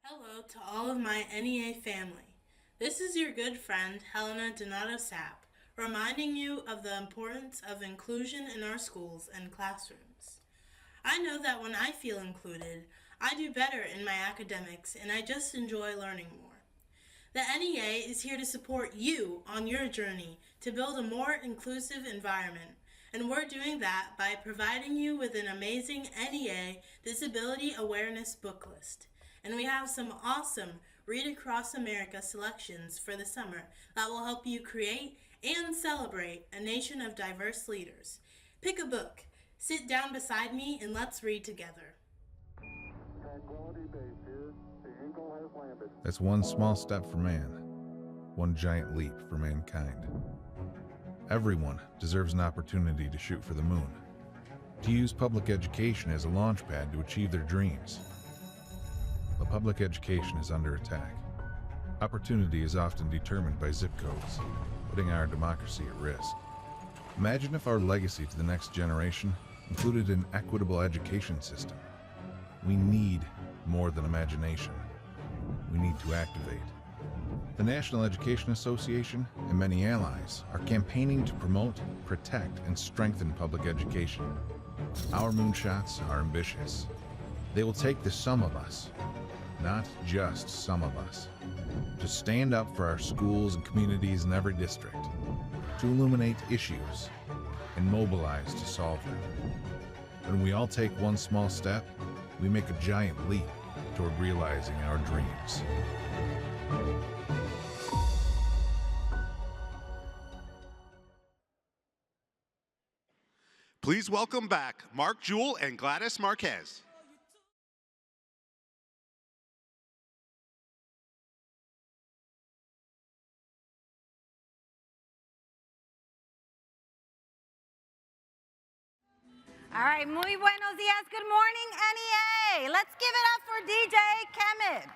Hello to all of my NEA family. This is your good friend, Helena Donato Sapp, reminding you of the importance of inclusion in our schools and classrooms. I know that when I feel included, I do better in my academics and I just enjoy learning more. The NEA is here to support you on your journey to build a more inclusive environment, and we're doing that by providing you with an amazing NEA Disability Awareness book list. And we have some awesome Read Across America selections for the summer that will help you create and celebrate a nation of diverse leaders. Pick a book, sit down beside me, and let's read together. That's one small step for man, one giant leap for mankind. Everyone deserves an opportunity to shoot for the moon, to use public education as a launch pad to achieve their dreams. But public education is under attack. Opportunity is often determined by zip codes, putting our democracy at risk. Imagine if our legacy to the next generation included an equitable education system. We need more than imagination. We need to activate. The National Education Association and many allies are campaigning to promote, protect, and strengthen public education. Our moonshots are ambitious. They will take the sum of us, not just some of us, to stand up for our schools and communities in every district, to illuminate issues and mobilize to solve them. When we all take one small step, we make a giant leap toward realizing our dreams. Please welcome back Mark Jewell and Gladys Marquez. All right, muy buenos dias. Good morning, NEA. Let's give it up for DJ Kemet.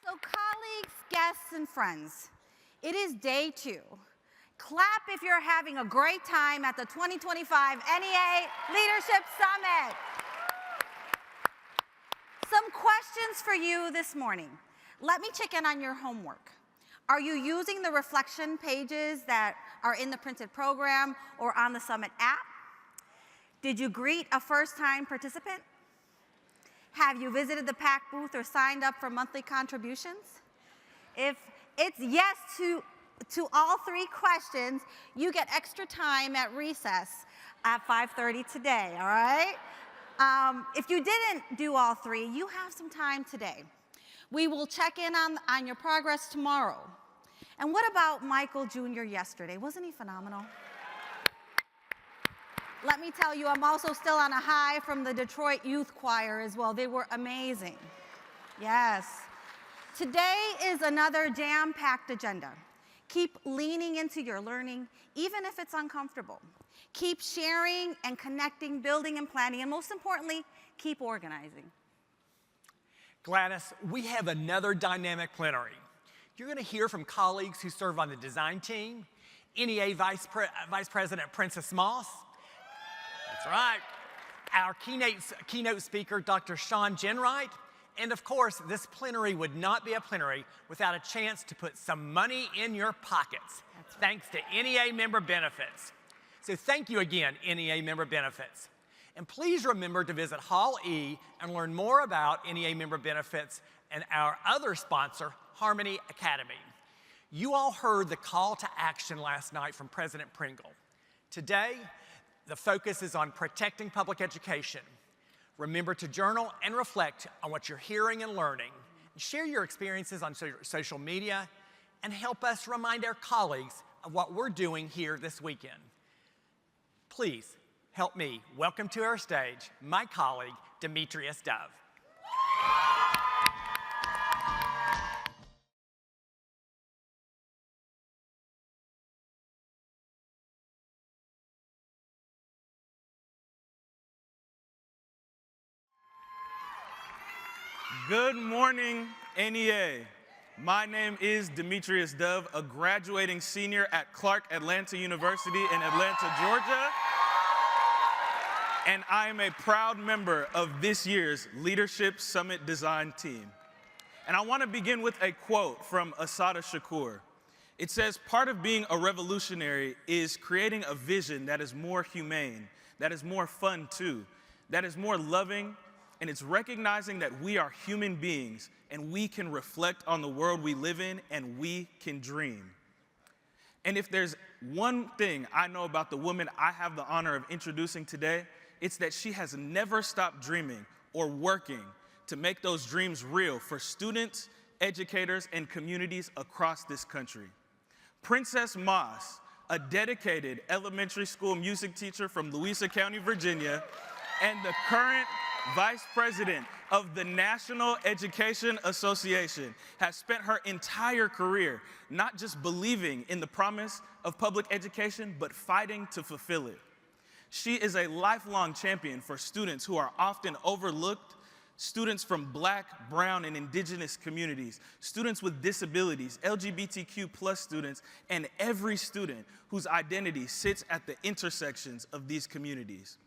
So colleagues, guests, and friends, it is day 2. Clap if you're having a great time at the 2025 NEA Leadership Summit. Some questions for you this morning. Let me check in on your homework. Are you using the reflection pages that are in the printed program or on the Summit app? Did you greet a first-time participant? Have you visited the PAC booth or signed up for monthly contributions? If it's yes to all 3 questions, you get extra time at recess at 5:30 today, all right? If you didn't do all 3, you have some time today. We will check in on your progress tomorrow. And what about Michael Jr. yesterday? Wasn't he phenomenal? Let me tell you, I'm also still on a high from the Detroit Youth Choir as well. They were amazing. Yes. Today is another jam-packed agenda. Keep leaning into your learning, even if it's uncomfortable. Keep sharing and connecting, building and planning, and most importantly, keep organizing. Gladys, we have another dynamic plenary. You're going to hear from colleagues who serve on the design team, NEA Vice President Princess Moss. That's right. Our keynote speaker, Dr. Sean Jenright. And of course, this plenary would not be a plenary without a chance to put some money in your pockets, thanks to NEA member benefits. So thank you again, NEA member benefits. And please remember to visit Hall E and learn more about NEA member benefits and our other sponsor, Harmony Academy. You all heard the call to action last night from President Pringle. Today, the focus is on protecting public education. Remember to journal and reflect on what you're hearing and learning. Share your experiences on social media and help us remind our colleagues of what we're doing here this weekend. Please help me welcome to our stage my colleague, Demetrius Dove. Good morning, NEA. My name is Demetrius Dove, a graduating senior at Clark Atlanta University in Atlanta, Georgia. and I am a proud member of this year's Leadership Summit Design team. And I want to begin with a quote from Assata Shakur. It says, "Part of being a revolutionary is creating a vision that is more humane, that is more fun too, that is more loving, and it's recognizing that we are human beings and we can reflect on the world we live in and we can dream." And if there's one thing I know about the woman I have the honor of introducing today, it's that she has never stopped dreaming or working to make those dreams real for students, educators, and communities across this country. Princess Moss, a dedicated elementary school music teacher from Louisa County, Virginia, and the current Vice President of the National Education Association, has spent her entire career not just believing in the promise of public education, but fighting to fulfill it. She is a lifelong champion for students who are often overlooked, students from Black, brown, and indigenous communities, students with disabilities, LGBTQ+ students, and every student whose identity sits at the intersections of these communities.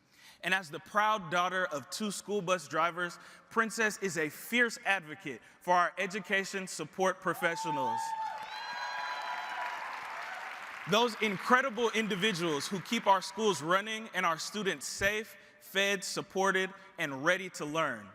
And as the proud daughter of 2 school bus drivers, Princess is a fierce advocate for our education support professionals. Those incredible individuals who keep our schools running and our students safe, fed, supported, and ready to learn.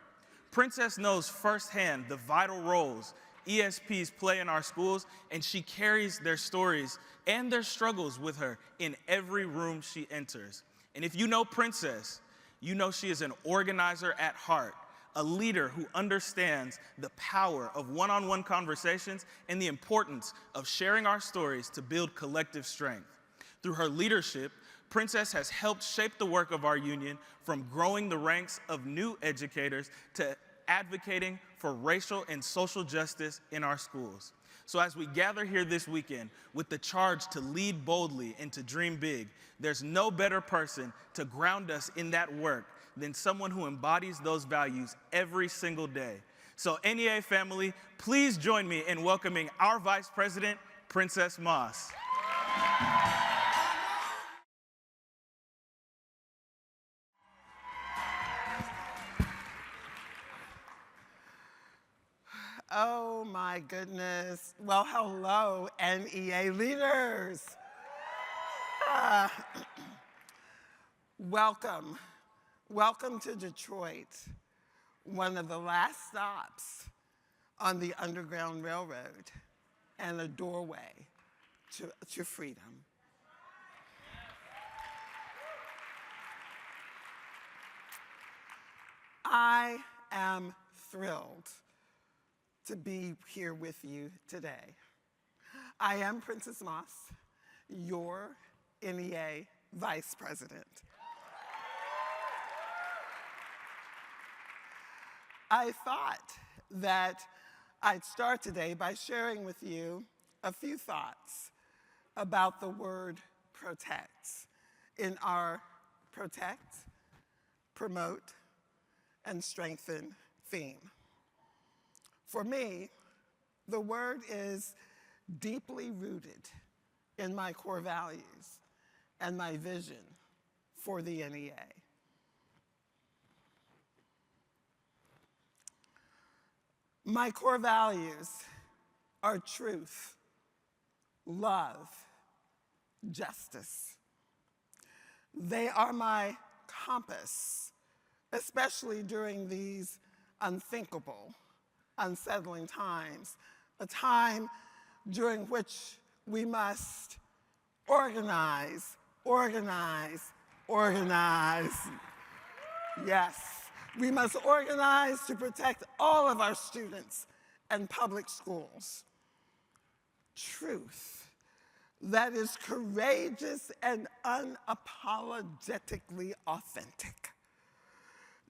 Princess knows firsthand the vital roles ESPs play in our schools, and she carries their stories and their struggles with her in every room she enters. And if you know Princess, you know she is an organizer at heart, a leader who understands the power of one-on-one conversations and the importance of sharing our stories to build collective strength. Through her leadership, Princess has helped shape the work of our union, from growing the ranks of new educators to advocating for racial and social justice in our schools. So as we gather here this weekend with the charge to lead boldly and to dream big, there's no better person to ground us in that work than someone who embodies those values every single day. So NEA family, please join me in welcoming our Vice President, Princess Moss. Oh my goodness. Well, hello, NEA leaders. Welcome. Welcome to Detroit, one of the last stops on the Underground Railroad and a doorway to freedom. I am thrilled to be here with you today. I am Princess Moss, your NEA Vice President. I thought that I'd start today by sharing with you a few thoughts about the word protect in our protect, promote, and strengthen theme. For me, the word is deeply rooted in my core values and my vision for the NEA. My core values are truth, love, justice. They are my compass, especially during these unthinkable, unsettling times, a time during which we must organize, organize, organize. Yes, we must organize to protect all of our students and public schools. Truth that is courageous and unapologetically authentic.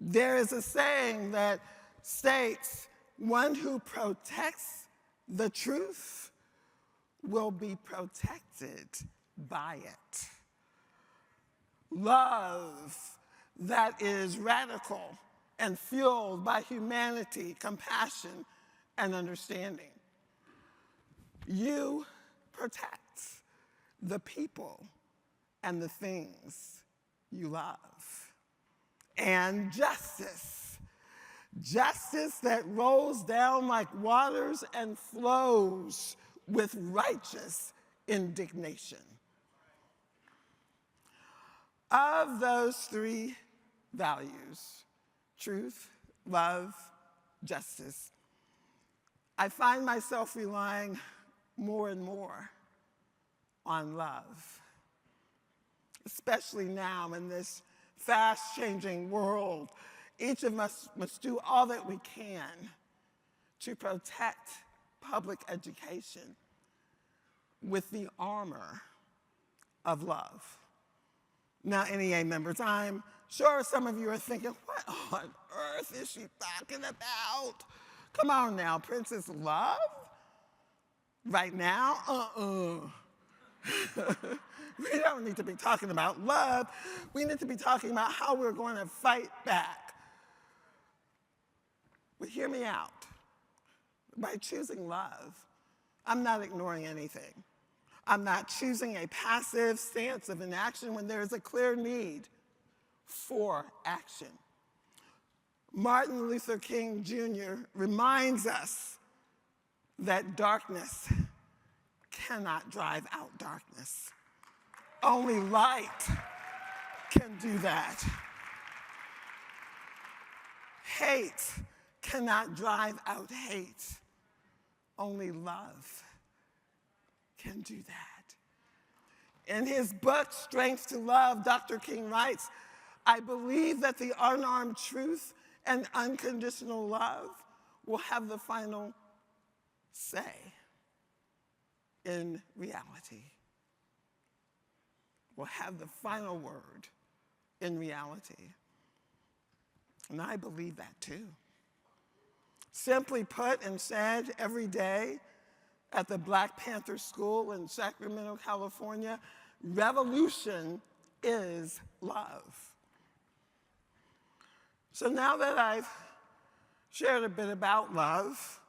There is a saying that states, one who protects the truth will be protected by it. Love that is radical and fueled by humanity, compassion, and understanding. You protect the people and the things you love. and justice. Justice that rolls down like waters and flows with righteous indignation. Of those three values, truth, love, justice, I find myself relying more and more on love, especially now in this fast-changing world. Each of us must do all that we can to protect public education with the armor of love. Now, NEA members, I'm sure some of you are thinking, what on earth is she talking about? Come on now, Princess Love? Right now? We don't need to be talking about love. We need to be talking about how we're going to fight back. But hear me out. By choosing love, I'm not ignoring anything. I'm not choosing a passive stance of inaction when there is a clear need for action. Martin Luther King Jr. reminds us that darkness cannot drive out darkness. Only light can do that. Hate cannot drive out hate. Only love can do that. In his book, Strength to Love, Dr. King writes, I believe that the unarmed truth and unconditional love will have the final say in reality. Will have the final word in reality. And I believe that too. Simply put and said every day at the Black Panther School in Sacramento, California, revolution is love. So now that I've shared a bit about love,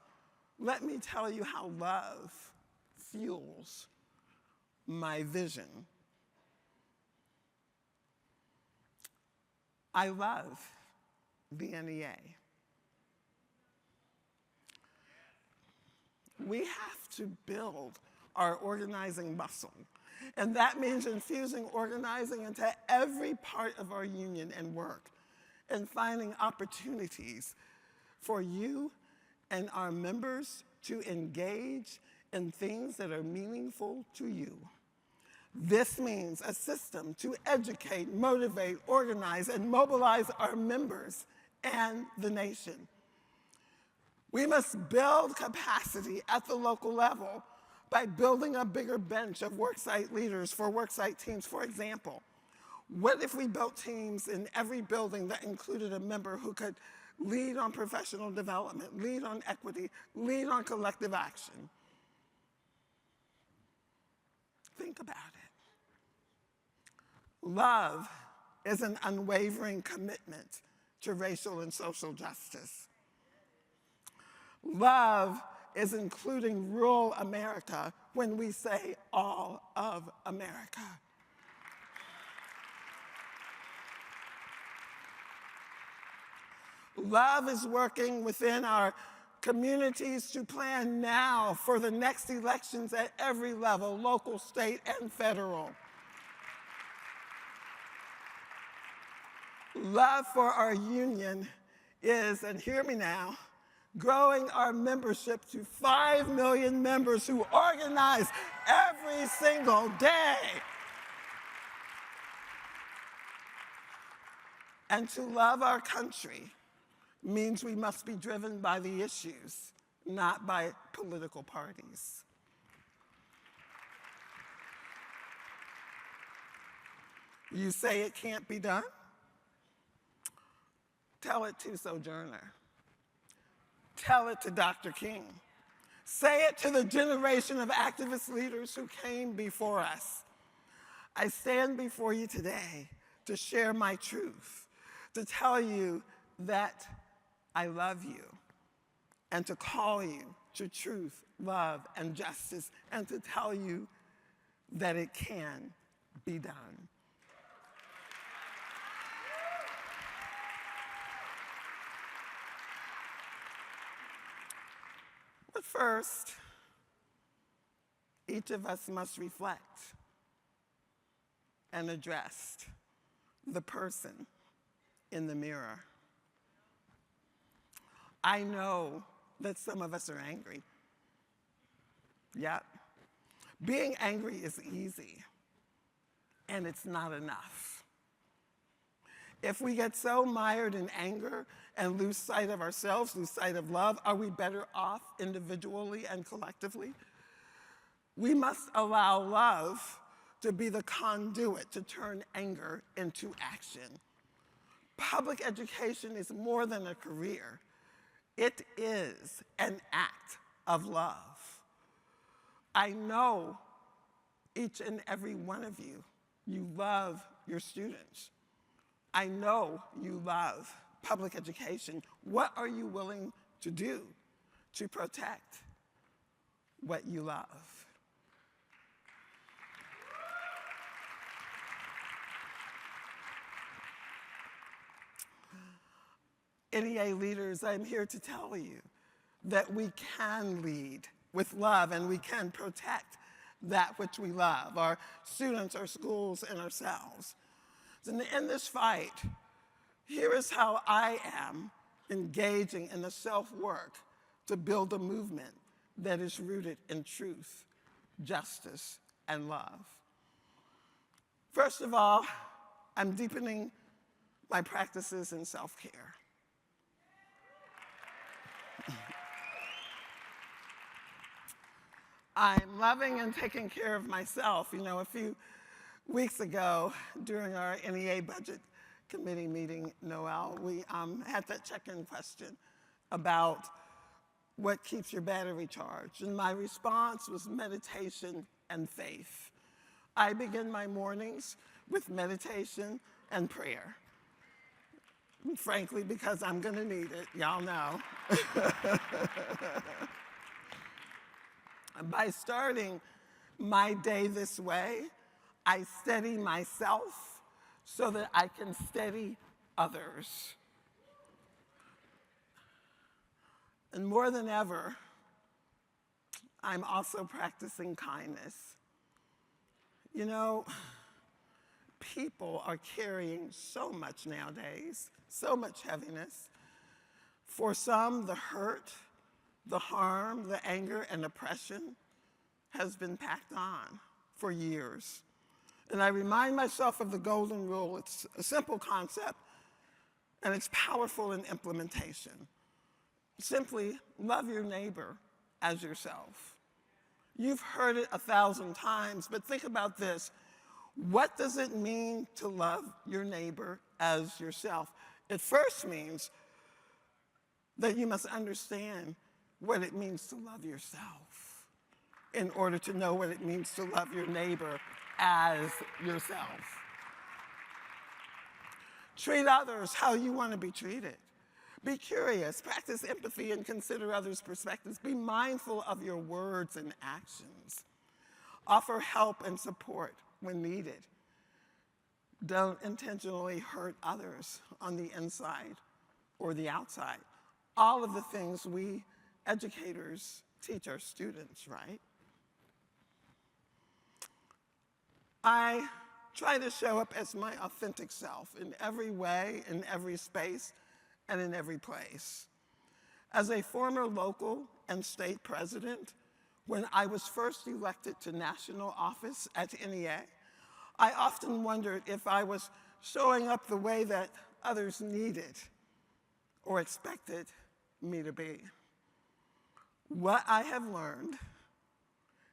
let me tell you how love fuels my vision. I love the NEA. We have to build our organizing muscle. And that means infusing organizing into every part of our union and work and finding opportunities for you and our members to engage in things that are meaningful to you. This means a system to educate, motivate, organize, and mobilize our members and the nation. We must build capacity at the local level by building a bigger bench of worksite leaders for worksite teams. For example, what if we built teams in every building that included a member who could lead on professional development, lead on equity, lead on collective action? Think about it. Love is an unwavering commitment to racial and social justice. Love is including rural America when we say all of America. Love is working within our communities to plan now for the next elections at every level, local, state, and federal. Love for our union is, and hear me now, growing our membership to 5 million members who organize every single day. And to love our country means we must be driven by the issues, not by political parties. You say it can't be done? Tell it to Sojourner. Tell it to Dr. King. Say it to the generation of activist leaders who came before us. I stand before you today to share my truth, to tell you that I love you, and to call you to truth, love, and justice, and to tell you that it can be done. First, each of us must reflect and address the person in the mirror. I know that some of us are angry. Yep. Being angry is easy, and it's not enough. If we get so mired in anger and lose sight of ourselves, lose sight of love, are we better off individually and collectively? We must allow love to be the conduit to turn anger into action. Public education is more than a career. It is an act of love. I know each and every one of you, you love your students. I know you love public education. What are you willing to do to protect what you love? NEA leaders, I'm here to tell you that we can lead with love and we can protect that which we love, our students, our schools, and ourselves. And in this fight, here is how I am engaging in the self-work to build a movement that is rooted in truth, justice, and love. First of all, I'm deepening my practices in self-care. I'm loving and taking care of myself. You know, a few weeks ago, during our NEA Budget Committee meeting, Noel, we had that check-in question about what keeps your battery charged. And my response was meditation and faith. I begin my mornings with meditation and prayer. Frankly, because I'm gonna need it, y'all know. By starting my day this way, I steady myself so that I can steady others. And more than ever, I'm also practicing kindness. You know, people are carrying so much nowadays, so much heaviness. For some, the hurt, the harm, the anger, and oppression has been packed on for years. And I remind myself of the golden rule. It's a simple concept, and it's powerful in implementation. Simply love your neighbor as yourself. You've heard it 1,000 times, but think about this. What does it mean to love your neighbor as yourself? It first means that you must understand what it means to love yourself in order to know what it means to love your neighbor as yourself. Treat others how you want to be treated. Be curious, practice empathy, and consider others' perspectives. Be mindful of your words and actions. Offer help and support when needed. Don't intentionally hurt others on the inside or the outside. All of the things we educators teach our students, right? I try to show up as my authentic self in every way, in every space, and in every place. As a former local and state president, when I was first elected to national office at NEA, I often wondered if I was showing up the way that others needed or expected me to be. What I have learned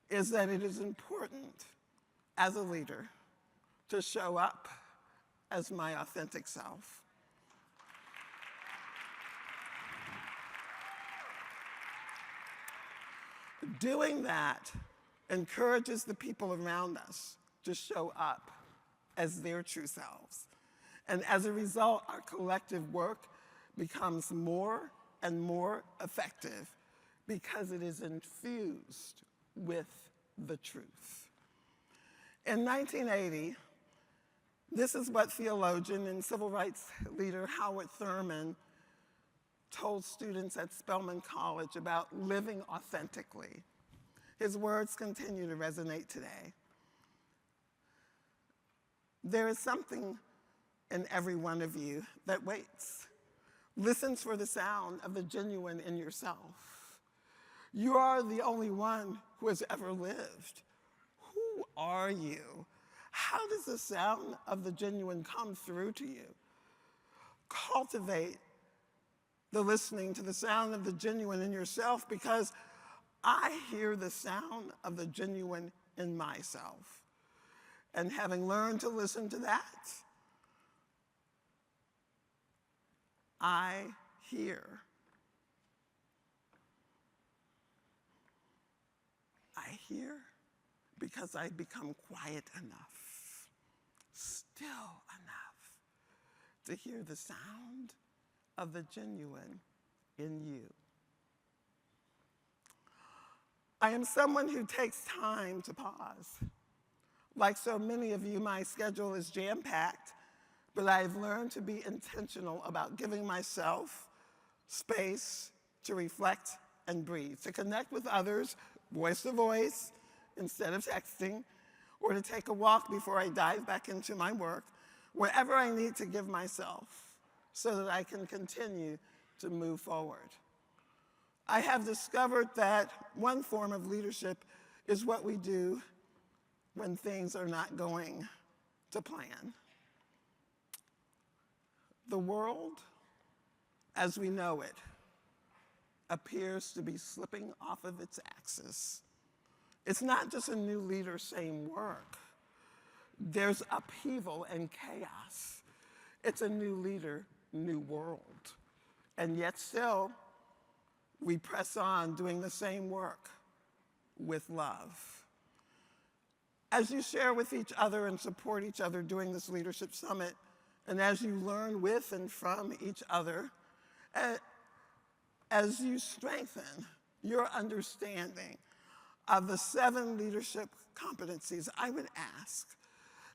is that it is important as a leader to show up as my authentic self. Doing that encourages the people around us to show up as their true selves. And as a result, our collective work becomes more and more effective because it is infused with the truth. In 1980, this is what theologian and civil rights leader Howard Thurman told students at Spelman College about living authentically. His words continue to resonate today. There is something in every one of you that waits, listens for the sound of the genuine in yourself. You are the only one who has ever lived. Who are you? How does the sound of the genuine come through to you? Cultivate the listening to the sound of the genuine in yourself, because I hear the sound of the genuine in myself. And having learned to listen to that, I hear. I hear because I become quiet enough, still enough, to hear the sound of the genuine in you. I am someone who takes time to pause. Like so many of you, my schedule is jam-packed, but I've learned to be intentional about giving myself space to reflect and breathe, to connect with others, voice to voice, instead of texting, or to take a walk before I dive back into my work, wherever I need to give myself so that I can continue to move forward. I have discovered that one form of leadership is what we do when things are not going to plan. The world, as we know it, appears to be slipping off of its axis. It's not just a new leader saying work. There's upheaval and chaos. It's a new leader, new world. And yet still, we press on doing the same work with love. As you share with each other and support each other during this Leadership Summit, and as you learn with and from each other, as you strengthen your understanding of the 7 leadership competencies, I would ask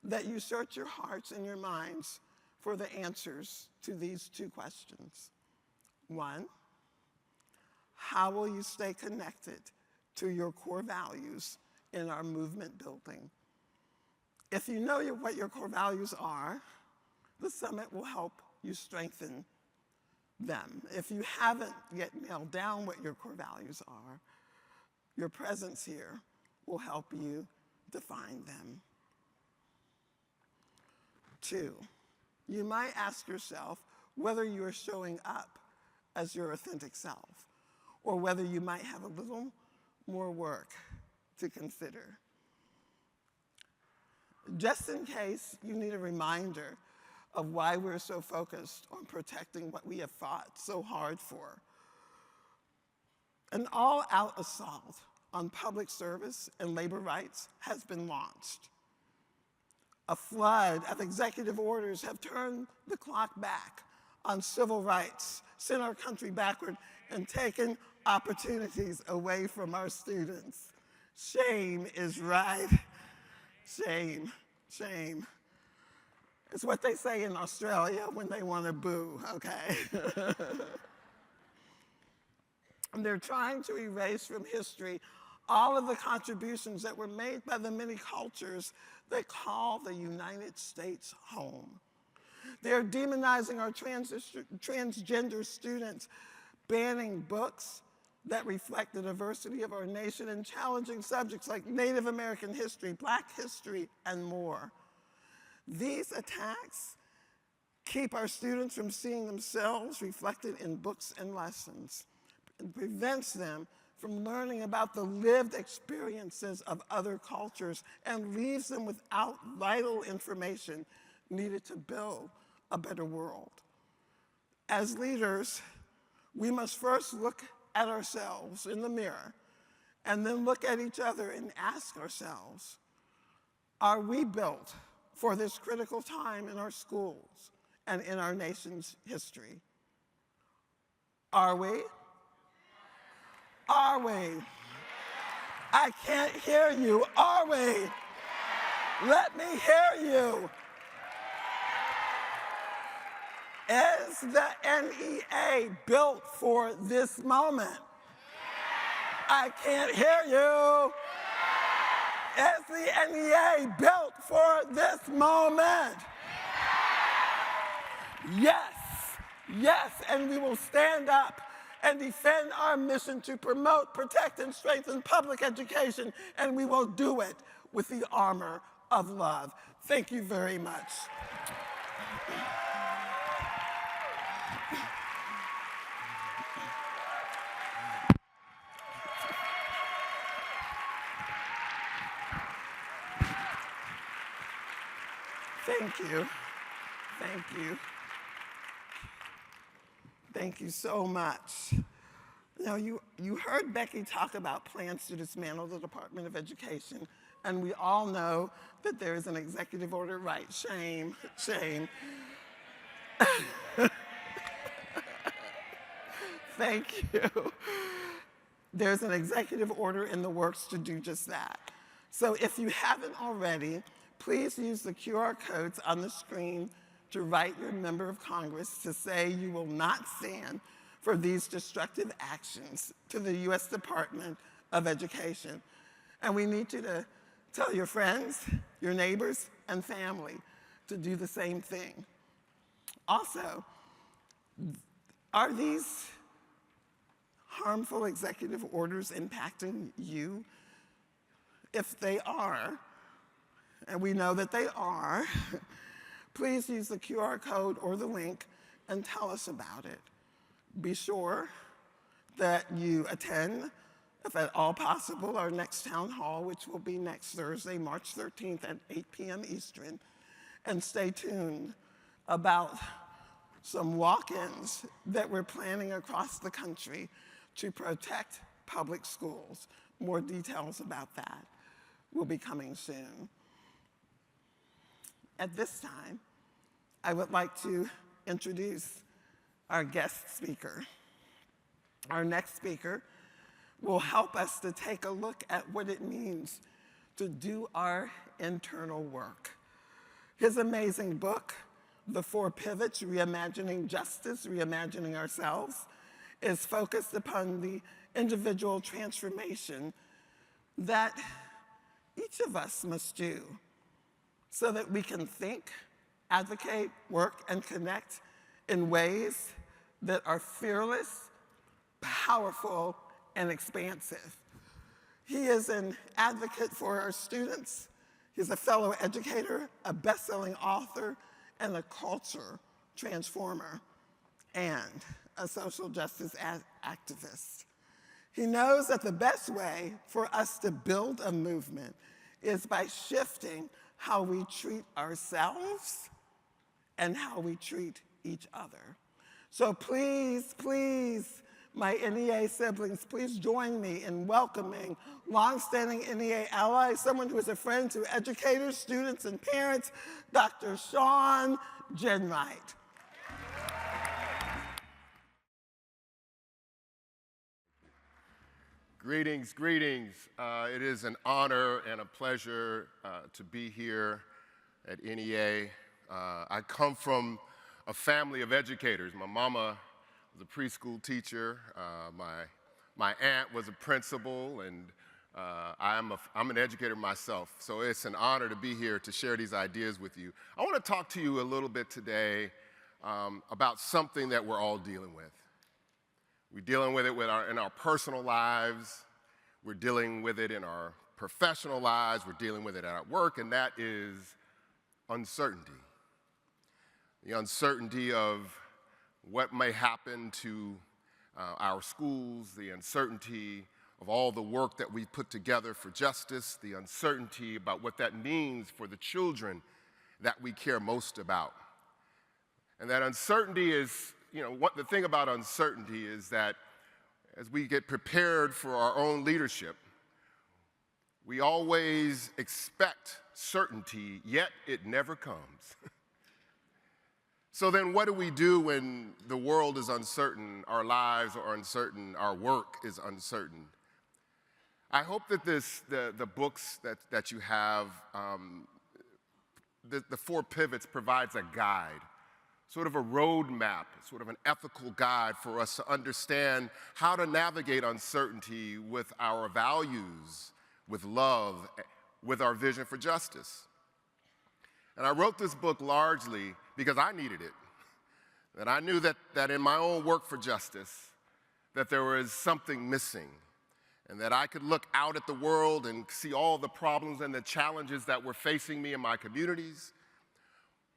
that you search your hearts and your minds for the answers to these 2 questions. 1, how will you stay connected to your core values in our movement building? If you know what your core values are, the summit will help you strengthen them. If you haven't yet nailed down what your core values are, your presence here will help you define them. 2, you might ask yourself whether you are showing up as your authentic self, or whether you might have a little more work to consider. Just in case you need a reminder of why we're so focused on protecting what we have fought so hard for. An all-out assault on public service and labor rights has been launched. A flood of executive orders have turned the clock back on civil rights, sent our country backward, and taken opportunities away from our students. Shame is right. Shame, shame. It's what they say in Australia when they want to boo, okay? And they're trying to erase from history all of the contributions that were made by the many cultures they call the United States home. They're demonizing our transgender students, banning books that reflect the diversity of our nation, and challenging subjects like Native American history, Black history, and more. These attacks keep our students from seeing themselves reflected in books and lessons. It prevents them from learning about the lived experiences of other cultures, and leaves them without vital information needed to build a better world. As leaders, we must first look at ourselves in the mirror, and then look at each other and ask ourselves, are we built for this critical time in our schools and in our nation's history? Are we? Are we? I can't hear you. Are we? Let me hear you. Is the NEA built for this moment? I can't hear you. Is the NEA built for this moment? Yes, yes, and we will stand up and defend our mission to promote, protect, and strengthen public education, and we will do it with the armor of love. Thank you very much. Thank you. Thank you. Thank you so much. Now, you heard Becky talk about plans to dismantle the Department of Education, and we all know that there is an executive order, right? Shame, shame. Thank you. There's an executive order in the works to do just that. So if you haven't already, please use the QR codes on the screen to write your member of Congress to say you will not stand for these destructive actions to the U.S. Department of Education. And we need you to tell your friends, your neighbors, and family to do the same thing. Also, are these harmful executive orders impacting you? If they are, and we know that they are, please use the QR code or the link and tell us about it. Be sure that you attend, if at all possible, our next town hall, which will be next Thursday, March 13th at 8 p.m. Eastern, and stay tuned about some walk-ins that we're planning across the country to protect public schools. More details about that will be coming soon. At this time, I would like to introduce our guest speaker. Our next speaker will help us to take a look at what it means to do our internal work. His amazing book, The Four Pivots, Reimagining Justice, Reimagining Ourselves, is focused upon the individual transformation that each of us must do so that we can think, advocate, work, and connect in ways that are fearless, powerful, and expansive. He is an advocate for our students. He's a fellow educator, a best-selling author, and a culture transformer, and a social justice activist. He knows that the best way for us to build a movement is by shifting how we treat ourselves and how we treat each other. So please, please, my NEA siblings, please join me in welcoming longstanding NEA ally, someone who is a friend to educators, students, and parents, Dr. Shawn Ginwright. Greetings, greetings. It is an honor and a pleasure to be here at NEA. I come from a family of educators. My mama was a preschool teacher. My aunt was a principal, and I'm an educator myself. So it's an honor to be here to share these ideas with you. I want to talk to you a little bit today about something that we're all dealing with. We're dealing with it in our personal lives. We're dealing with it in our professional lives. We're dealing with it at work, and that is uncertainty. The uncertainty of what may happen to our schools, the uncertainty of all the work that we put together for justice, the uncertainty about what that means for the children that we care most about. And that uncertainty is, the thing about uncertainty is that as we get prepared for our own leadership, we always expect certainty, yet it never comes. So then what do we do when the world is uncertain, our lives are uncertain, our work is uncertain? I hope that the books that you have, the Four Pivots provides a guide sort of a roadmap, sort of an ethical guide for us to understand how to navigate uncertainty with our values, with love, with our vision for justice. And I wrote this book largely because I needed it. That I knew that in my own work for justice, that there was something missing, and that I could look out at the world and see all the problems and the challenges that were facing me in my communities.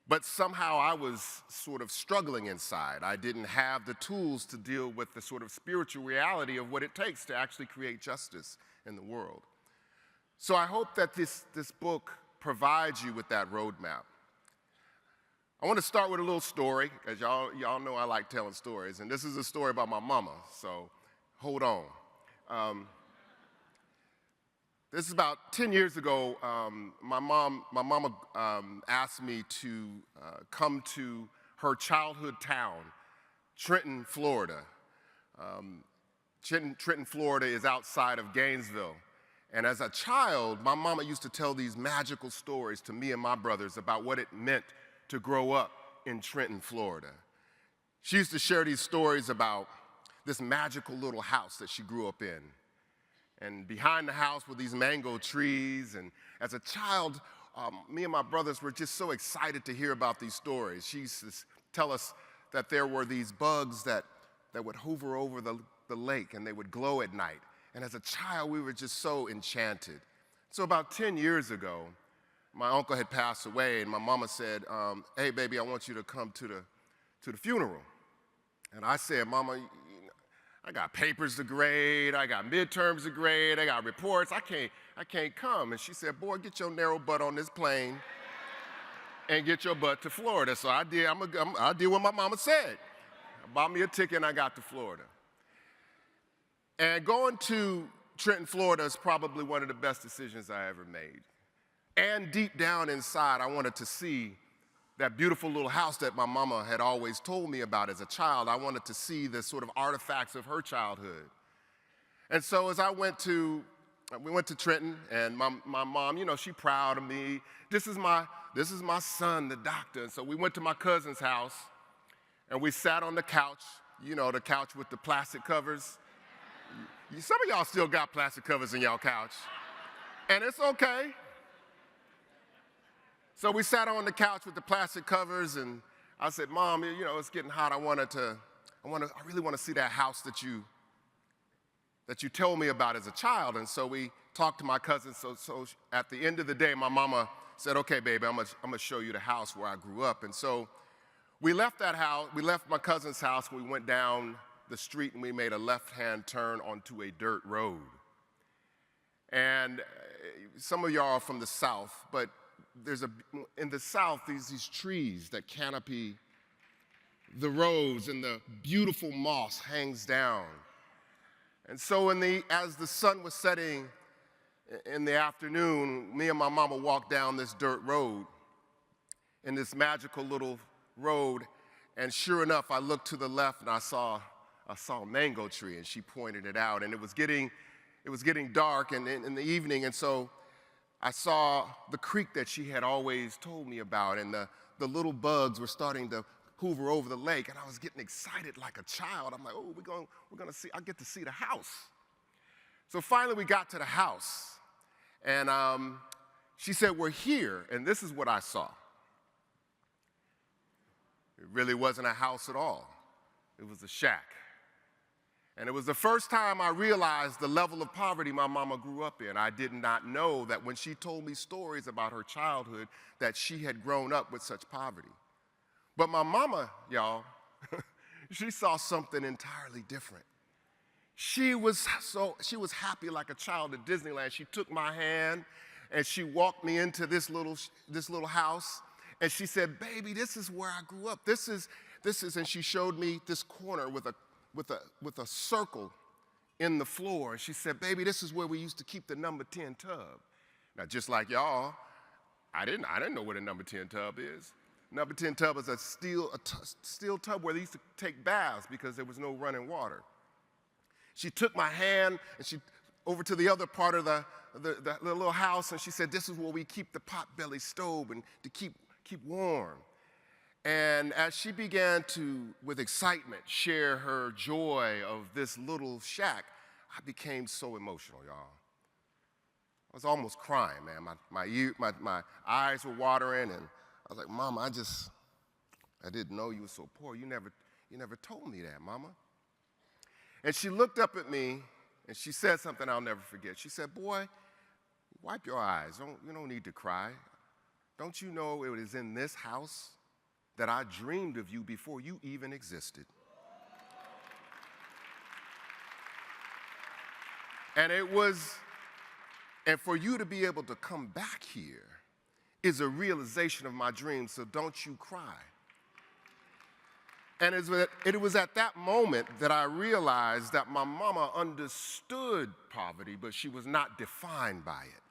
But somehow I was sort of struggling inside. I didn't have the tools to deal with the sort of spiritual reality of what it takes to actually create justice in the world. So I hope that this book provides you with that roadmap. I want to start with a little story, because y'all know I like telling stories, and this is a story about my mama, so hold on. This is about 10 years ago. My mama asked me to come to her childhood town, Trenton, Florida. Trenton, Florida is outside of Gainesville. And as a child, my mama used to tell these magical stories to me and my brothers about what it meant to grow up in Trenton, Florida. She used to share these stories about this magical little house that she grew up in. And behind the house were these mango trees. And as a child, me and my brothers were just so excited to hear about these stories. She used to tell us that there were these bugs that would hover over the lake, and they would glow at night. And as a child, we were just so enchanted. So about 10 years ago, my uncle had passed away, and my mama said, hey, baby, I want you to come to the funeral. And I said, Mama, I got papers to grade, I got midterms to grade, I got reports, I can't come. And she said, boy, get your narrow butt on this plane and get your butt to Florida. So I did, I did what my mama said. I bought me a ticket and I got to Florida. And going to Trenton, Florida is probably one of the best decisions I ever made. And deep down inside, I wanted to see that beautiful little house that my mama had always told me about as a child. I wanted to see the sort of artifacts of her childhood. And so as we went to Trenton, and my mom, you know, she proud of me. This is my son, the doctor. And so we went to my cousin's house, and we sat on the couch, you know, the couch with the plastic covers. Some of y'all still got plastic covers in y'all couch, and it's okay. So we sat on the couch with the plastic covers, and I said, Mom, you know, it's getting hot. I really want to see that house that you told me about as a child. And so we talked to my cousin. So at the end of the day, my mama said, okay, baby, I'm gonna show you the house where I grew up. And so we left that house, we left my cousin's house, we went down the street, and we made a left-hand turn onto a dirt road. And some of y'all are from the South, but in the South, these trees that canopy the roads, and the beautiful moss hangs down. And so as the sun was setting in the afternoon, me and my mama walked down this dirt road, in this magical little road, and sure enough, I looked to the left and I saw a mango tree, and she pointed it out, and it was getting dark and in the evening, and so I saw the creek that she had always told me about, and the little bugs were starting to hoover over the lake, and I was getting excited like a child. I'm like, oh, we're gonna see, I get to see the house. So finally we got to the house, and she said, we're here, and this is what I saw. It really wasn't a house at all. It was a shack. And it was the first time I realized the level of poverty my mama grew up in. I did not know that when she told me stories about her childhood, that she had grown up with such poverty. But my mama, y'all, she saw something entirely different. She was happy like a child at Disneyland. She took my hand and she walked me into this little house, and she said, baby, this is where I grew up. This is, and she showed me this corner with a circle in the floor. And she said, baby, this is where we used to keep the number 10 tub. Now, just like y'all, I didn't know what a number 10 tub is. Number 10 tub is a steel tub where they used to take baths because there was no running water. She took my hand and she over to the other part of the little house, and she said, this is where we keep the potbelly stove and to keep warm. And as she began to, with excitement, share her joy of this little shack, I became so emotional, y'all. I was almost crying, man. My eyes were watering, and I was like, Mama, I didn't know you were so poor. You never told me that, Mama. And she looked up at me, and she said something I'll never forget. She said, boy, wipe your eyes. You don't need to cry. Don't you know it was in this house that I dreamed of you before you even existed? And for you to be able to come back here is a realization of my dream, so don't you cry. And it was at that moment that I realized that my mama understood poverty, but she was not defined by it.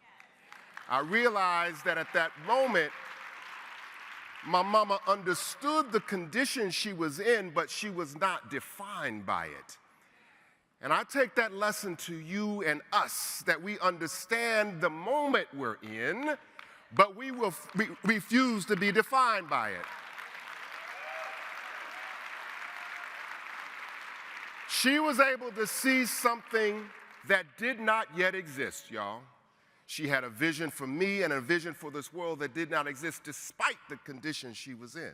I realized that at that moment, my mama understood the condition she was in, but she was not defined by it. And I take that lesson to you and us, that we understand the moment we're in, but we refuse to be defined by it. She was able to see something that did not yet exist, y'all. She had a vision for me and a vision for this world that did not exist despite the condition she was in.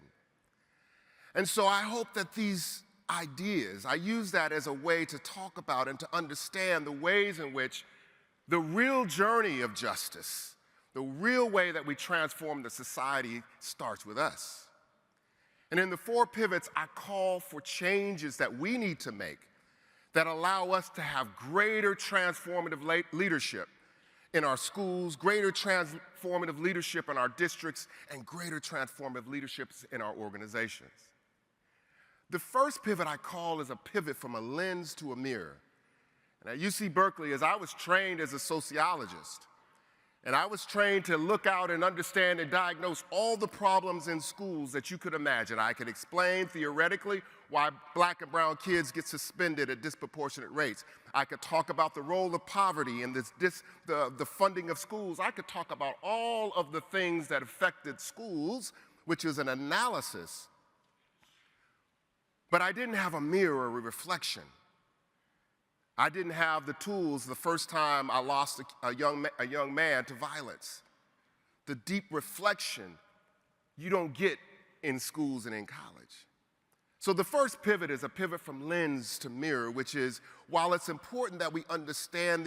And so I hope that these ideas, I use that as a way to talk about and to understand the ways in which the real journey of justice, the real way that we transform the society starts with us. And in the 4 pivots, I call for changes that we need to make that allow us to have greater transformative leadership in our schools, greater transformative leadership in our districts, and greater transformative leaderships in our organizations. The first pivot I call is a pivot from a lens to a mirror. And at UC Berkeley, as I was trained as a sociologist, and I was trained to look out and understand and diagnose all the problems in schools that you could imagine. I could explain theoretically why black and brown kids get suspended at disproportionate rates. I could talk about the role of poverty and the funding of schools. I could talk about all of the things that affected schools, which is an analysis. But I didn't have a mirror or a reflection. I didn't have the tools the first time I lost a young man to violence. The deep reflection you don't get in schools and in college. So the first pivot is a pivot from lens to mirror, which is, while it's important that we understand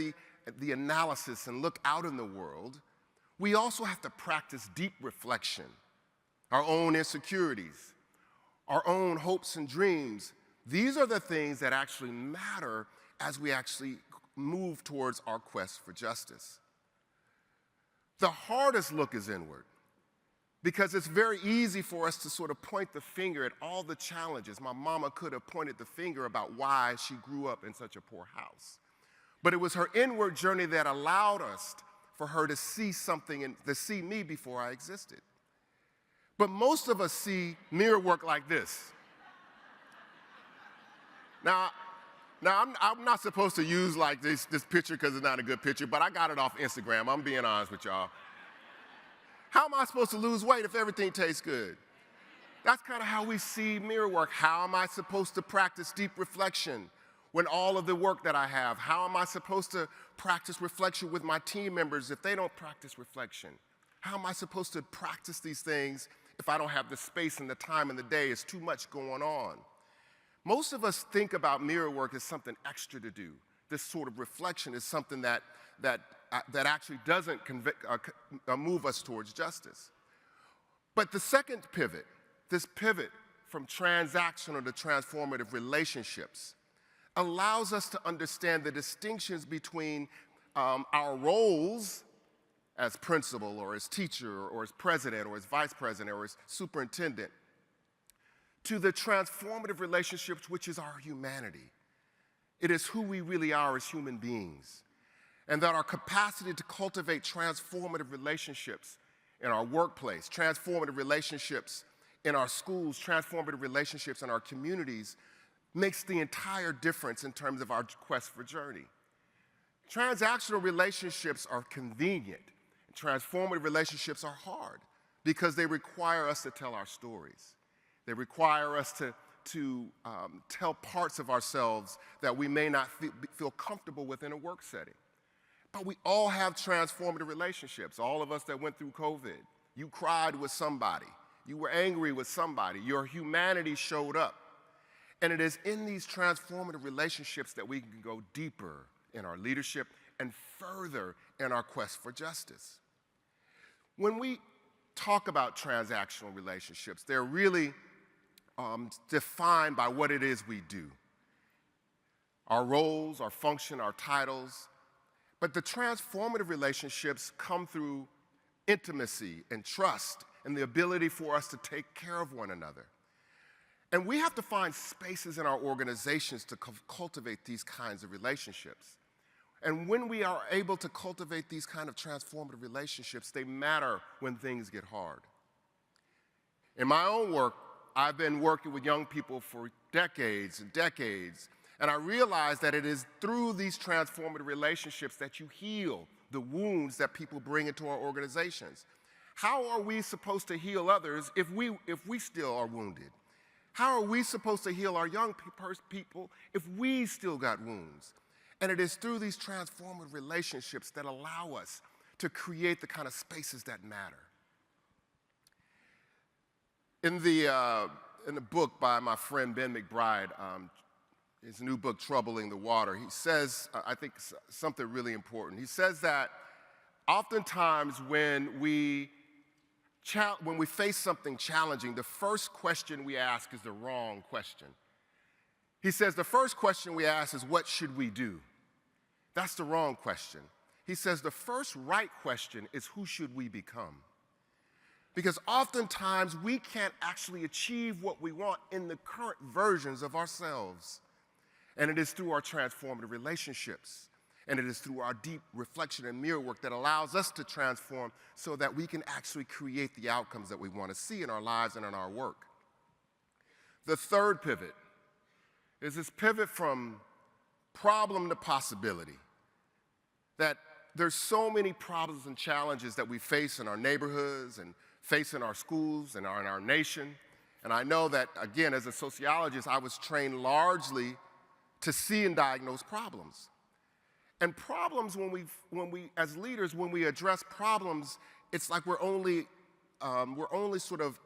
the analysis and look out in the world, we also have to practice deep reflection, our own insecurities, our own hopes and dreams. These are the things that actually matter as we actually move towards our quest for justice. The hardest look is inward, because it's very easy for us to sort of point the finger at all the challenges. My mama could have pointed the finger about why she grew up in such a poor house. But it was her inward journey that allowed us, for her to see something and to see me before I existed. But most of us see mirror work like this. Now, I'm not supposed to use like this picture because it's not a good picture, but I got it off Instagram. I'm being honest with y'all. How am I supposed to lose weight if everything tastes good? That's kind of how we see mirror work. How am I supposed to practice deep reflection when all of the work that I have? How am I supposed to practice reflection with my team members if they don't practice reflection? How am I supposed to practice these things if I don't have the space and the time in the day? It's too much going on. Most of us think about mirror work as something extra to do. This sort of reflection is something that actually doesn't move us towards justice. But the second pivot, this pivot from transactional to transformative relationships, allows us to understand the distinctions between our roles as principal or as teacher or as president or as vice president or as superintendent, to the transformative relationships, which is our humanity. It is who we really are as human beings. And that our capacity to cultivate transformative relationships in our workplace, transformative relationships in our schools, transformative relationships in our communities, makes the entire difference in terms of our quest for journey. Transactional relationships are convenient. Transformative relationships are hard because they require us to tell our stories. They require us to tell parts of ourselves that we may not feel comfortable with in a work setting. But we all have transformative relationships. All of us that went through COVID, you cried with somebody. You were angry with somebody. Your humanity showed up. And it is in these transformative relationships that we can go deeper in our leadership and further in our quest for justice. When we talk about transactional relationships, they're really defined by what it is we do. Our roles, our function, our titles. But the transformative relationships come through intimacy and trust and the ability for us to take care of one another. And we have to find spaces in our organizations to cultivate these kinds of relationships. And when we are able to cultivate these kind of transformative relationships, they matter when things get hard. In my own work, I've been working with young people for decades and decades, and I realize that it is through these transformative relationships that you heal the wounds that people bring into our organizations. How are we supposed to heal others if we still are wounded? How are we supposed to heal our young people if we still got wounds? And it is through these transformative relationships that allow us to create the kind of spaces that matter. In the book by my friend Ben McBride, his new book, Troubling the Water, he says, I think, something really important. He says that oftentimes when we face something challenging, the first question we ask is the wrong question. He says the first question we ask is, what should we do? That's the wrong question. He says the first right question is, who should we become? Because oftentimes we can't actually achieve what we want in the current versions of ourselves. And it is through our transformative relationships. And it is through our deep reflection and mirror work that allows us to transform so that we can actually create the outcomes that we want to see in our lives and in our work. The third pivot is this pivot from problem to possibility. That there's so many problems and challenges that we face in our neighborhoods and face in our schools and in our nation. And I know that, again, as a sociologist, I was trained largely to see and diagnose problems. And problems, when we as leaders, when we address problems, it's like we're only sort of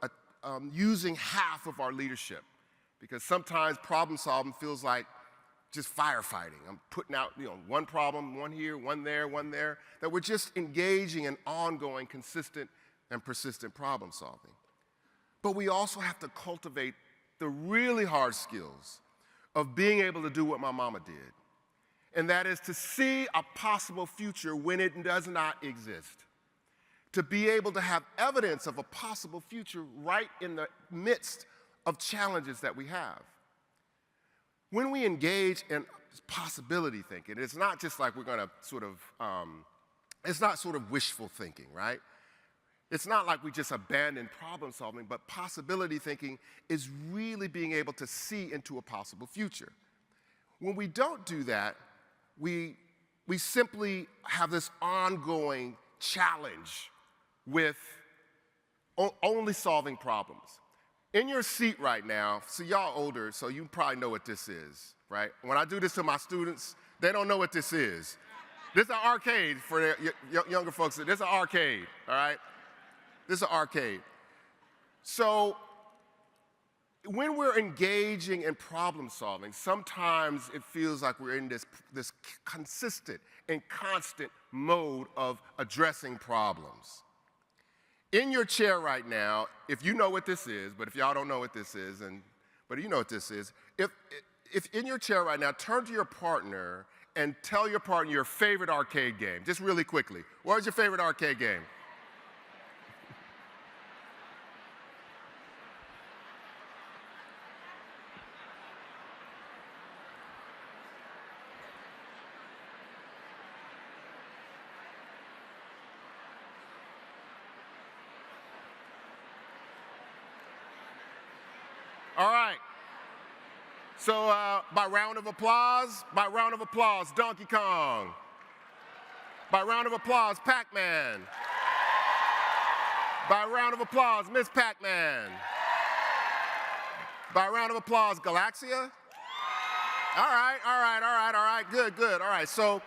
using half of our leadership, because sometimes problem solving feels like just firefighting. I'm putting out, one problem, one here, one there, that we're just engaging in ongoing, consistent, and persistent problem solving. But we also have to cultivate the really hard skills of being able to do what my mama did. And that is to see a possible future when it does not exist. To be able to have evidence of a possible future right in the midst of challenges that we have. When we engage in possibility thinking, it's not just like we're going to it's not sort of wishful thinking, right? It's not like we just abandon problem solving, but possibility thinking is really being able to see into a possible future. When we don't do that, we simply have this ongoing challenge with only solving problems. In your seat right now, so y'all older, so you probably know what this is, right? When I do this to my students, they don't know what this is. This is an arcade for the younger folks. This is an arcade, all right? This is an arcade. So when we're engaging in problem solving, sometimes it feels like we're in this consistent and constant mode of addressing problems. In your chair right now, if you know what this is, but if y'all don't know what this is, but you know what this is, if in your chair right now, turn to your partner and tell your partner your favorite arcade game, just really quickly. What is your favorite arcade game? All right. So by round of applause, Donkey Kong. By round of applause, Pac-Man. By round of applause, Miss Pac-Man. By a round of applause, Galaxia. All right. Good. All right. So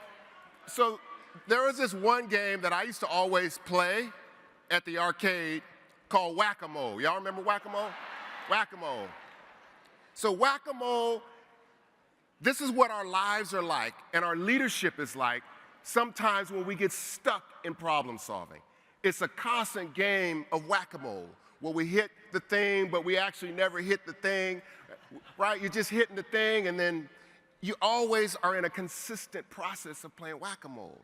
there was this one game that I used to always play at the arcade called Whack-A-Mole. Y'all remember Whack-A-Mole? Whack-A-Mole. So Whack-A-Mole, this is what our lives are like and our leadership is like sometimes when we get stuck in problem solving. It's a constant game of Whack-A-Mole where we hit the thing, but we actually never hit the thing, right? You're just hitting the thing, and then you always are in a consistent process of playing Whack-A-Mole.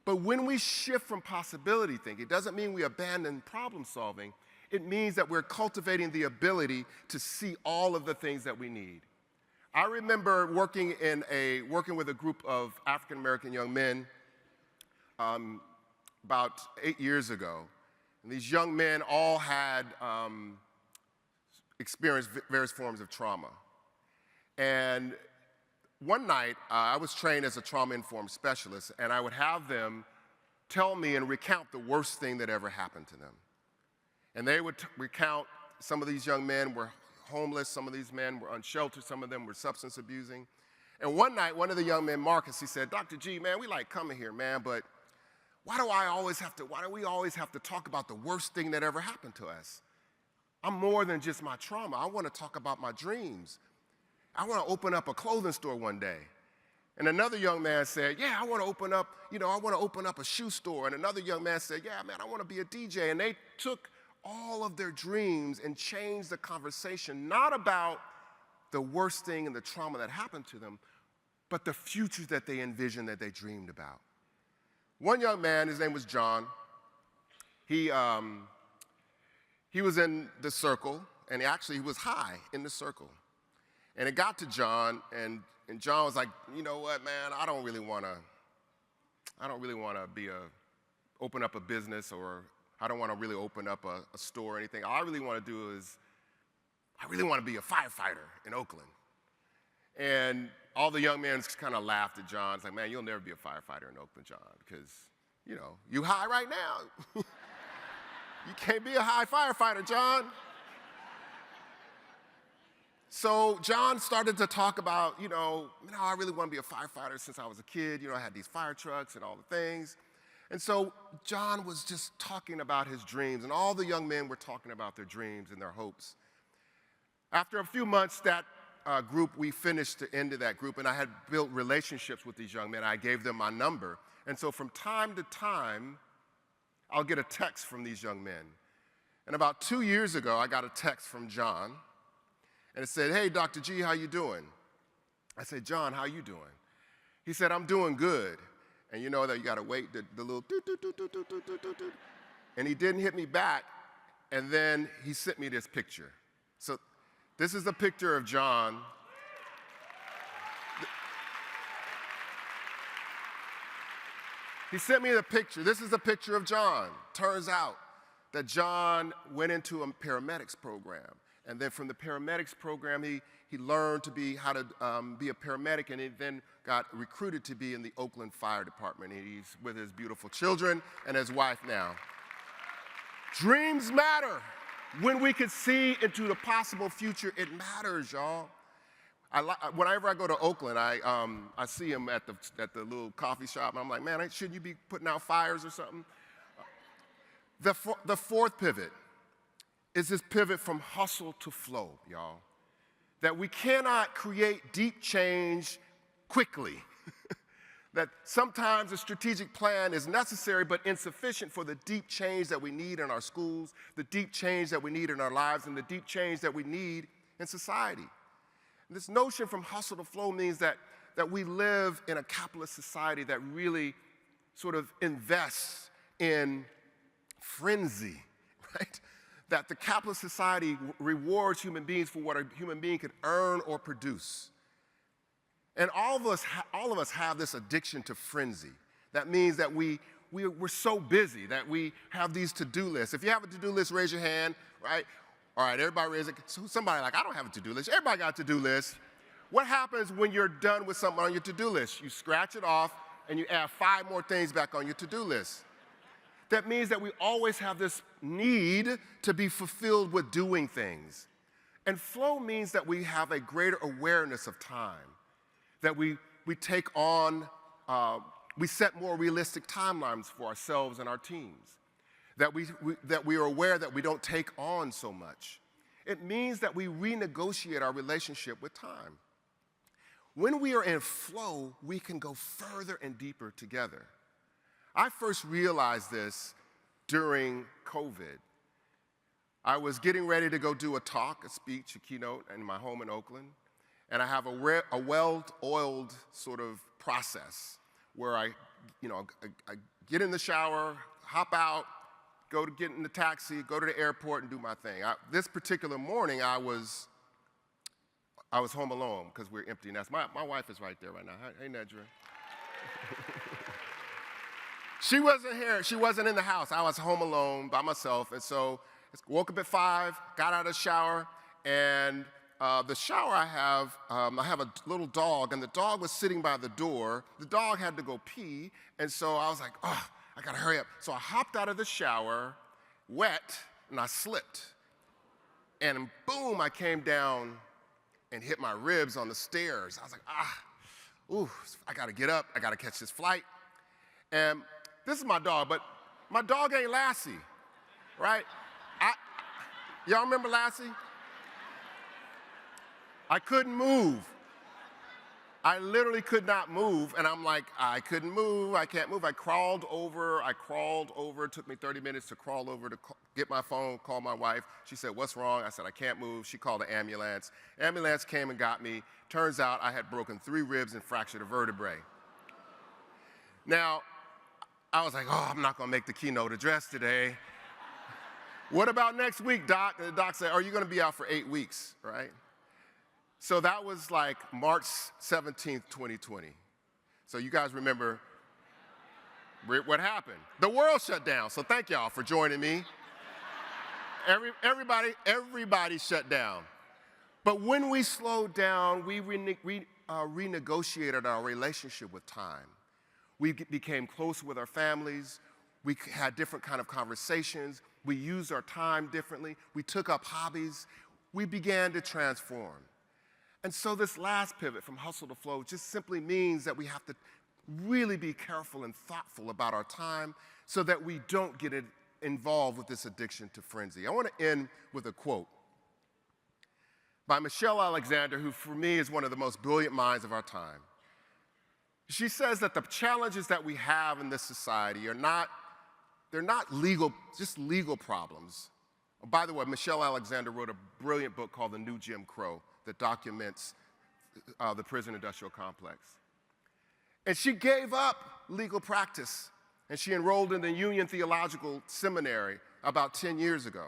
But when we shift from possibility thinking, it doesn't mean we abandon problem solving. It means that we're cultivating the ability to see all of the things that we need. I remember working with a group of African American young men about 8 years ago. And these young men all had experienced various forms of trauma. And one night, I was trained as a trauma-informed specialist, and I would have them tell me and recount the worst thing that ever happened to them. And they would recount, some of these young men were homeless, some of these men were unsheltered, some of them were substance abusing. And one night, one of the young men, Marcus, he said, "Dr. G, man, we like coming here, man, but why do we always have to talk about the worst thing that ever happened to us? I'm more than just my trauma. I want to talk about my dreams. I want to open up a clothing store one day." And another young man said, "Yeah, I want to open up a shoe store." And another young man said, "Yeah, man, I want to be a DJ." And they took all of their dreams and changed the conversation, not about the worst thing and the trauma that happened to them, but the futures that they envisioned, that they dreamed about. One young man, his name was John, he was in the circle, and he was high in the circle. And it got to John, and John was like, "You know what, man, I don't really want to open up a business, or I don't want to really open up a store or anything. All I really want to do is, I really want to be a firefighter in Oakland." And all the young men kind of laughed at John. It's like, "Man, you'll never be a firefighter in Oakland, John, because, you high right now. You can't be a high firefighter, John." So John started to talk about, I really want to be a firefighter since I was a kid. I had these fire trucks and all the things. And so John was just talking about his dreams, and all the young men were talking about their dreams and their hopes. After a few months, that group, we finished the end of that group, and I had built relationships with these young men. I gave them my number. And so from time to time, I'll get a text from these young men. And about 2 years ago, I got a text from John. And it said, "Hey, Dr. G, how you doing?" I said, "John, how you doing?" He said, "I'm doing good." And you know that you got to wait the little doot. And he didn't hit me back. And then he sent me this picture. So this is a picture of John. He sent me the picture. This is a picture of John. Turns out that John went into a paramedics program. And then from the paramedics program, he learned how to be a paramedic, and he then got recruited to be in the Oakland Fire Department. He's with his beautiful children and his wife now. Dreams matter. When we can see into the possible future, it matters, y'all. Whenever I go to Oakland, I see him at the little coffee shop, and I'm like, "Man, shouldn't you be putting out fires or something?" The fourth pivot is this pivot from hustle to flow, y'all. That we cannot create deep change quickly. That sometimes a strategic plan is necessary but insufficient for the deep change that we need in our schools, the deep change that we need in our lives, and the deep change that we need in society. And this notion from hustle to flow means that we live in a capitalist society that really sort of invests in frenzy, right? That the capitalist society rewards human beings for what a human being could earn or produce. And all of us have this addiction to frenzy. That means that we're so busy that we have these to-do lists. If you have a to-do list, raise your hand, right? All right, everybody raise it. So somebody like, "I don't have a to-do list." Everybody got a to-do list. What happens when you're done with something on your to-do list? You scratch it off and you add 5 more things back on your to-do list. That means that we always have this need to be fulfilled with doing things. And flow means that we have a greater awareness of time, that we take on, we set more realistic timelines for ourselves and our teams, that we are aware that we don't take on so much. It means that we renegotiate our relationship with time. When we are in flow, we can go further and deeper together. I first realized this during COVID. I was getting ready to go do a talk, a speech, a keynote in my home in Oakland, and I have a well-oiled sort of process where I get in the shower, hop out, get in the taxi, go to the airport and do my thing. This particular morning, I was home alone because we're empty nest. My wife is right there right now. Hey, Nedra. She wasn't here. She wasn't in the house. I was home alone by myself, and so woke up at 5, got out of the shower, and the shower I have a little dog, and the dog was sitting by the door. The dog had to go pee, and so I was like, oh, I gotta hurry up. So I hopped out of the shower, wet, and I slipped. And boom, I came down and hit my ribs on the stairs. I was like, I gotta get up, I gotta catch this flight. And this is my dog, but my dog ain't Lassie, right? Y'all remember Lassie? I couldn't move. I literally could not move, and I'm like, I couldn't move, I can't move. I crawled over, it took me 30 minutes to crawl over to get my phone, call my wife. She said, what's wrong? I said, I can't move. She called the ambulance. Ambulance came and got me. Turns out I had broken 3 ribs and fractured a vertebrae. Now, I was like, I'm not gonna make the keynote address today. What about next week, Doc? And the doc said, are you gonna be out for 8 weeks, right? So that was like March 17th, 2020. So you guys remember what happened. The world shut down, so thank y'all for joining me. Everybody shut down. But when we slowed down, we renegotiated our relationship with time. We became closer with our families. We had different kind of conversations. We used our time differently. We took up hobbies. We began to transform. And so this last pivot from hustle to flow just simply means that we have to really be careful and thoughtful about our time so that we don't get involved with this addiction to frenzy. I want to end with a quote by Michelle Alexander, who for me is one of the most brilliant minds of our time. She says that the challenges that we have in this society are they're not just legal problems. By the way, Michelle Alexander wrote a brilliant book called The New Jim Crow that documents the prison industrial complex. And she gave up legal practice, and she enrolled in the Union Theological Seminary about 10 years ago.